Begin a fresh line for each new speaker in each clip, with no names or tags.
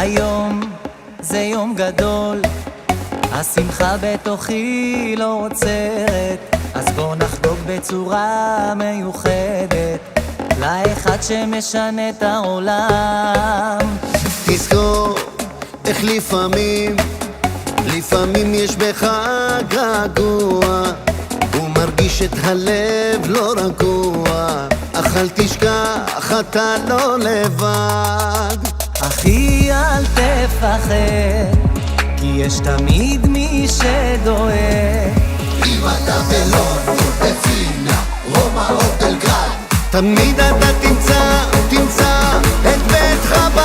היום זה יום גדול, השמחה בתוכי לא עוצרת, אז בוא נחגוג בצורה מיוחדת לאחד שמשנה את העולם.
תזכור איך לפעמים יש בך געגוע, הוא מרגיש את הלב לא רגוע, אך אל תשכח אתה לא לבד.
אחי אל תפחד, כי יש תמיד מי שדואג.
אם אתה בלונדון, בווינה, רומא או בלגרד,
תמיד אתה תמצא את בית חב"ד.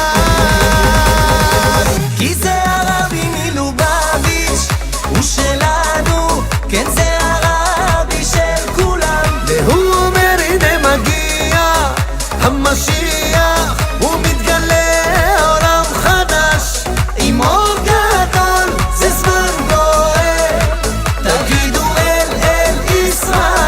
כי זה הרבי מלובביץ', הוא שלנו, כן זה הרבי של כולם.
והוא אומר הנה מגיע המשיח, הוא מתגלה עולם חדש עם אור גדול, זה זמן גואל, תגידו אל ישראל.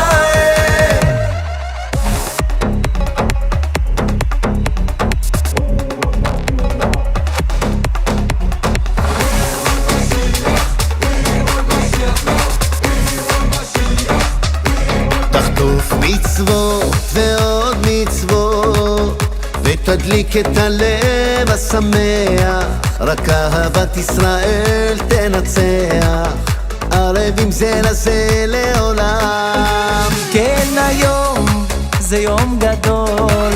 תחטוף מצוות ועוד מצוות ותדליק את הלב השמח, רק אהבת ישראל תנצח, ערבים זה לזה לעולם.
כן היום זה יום גדול,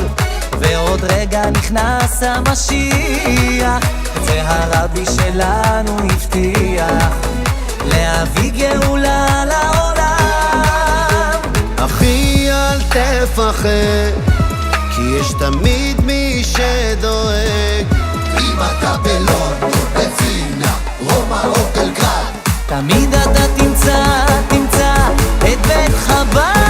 ועוד רגע נכנס המשיח, זה הרבי שלנו הבטיח להביא גאולה לעולם.
אחי אל תפחד, כי יש תמיד מי שדואג.
אם אתה בלונדון, בווינה, רומא או בלגרד,
תמיד אתה תמצא את בית חב"ד.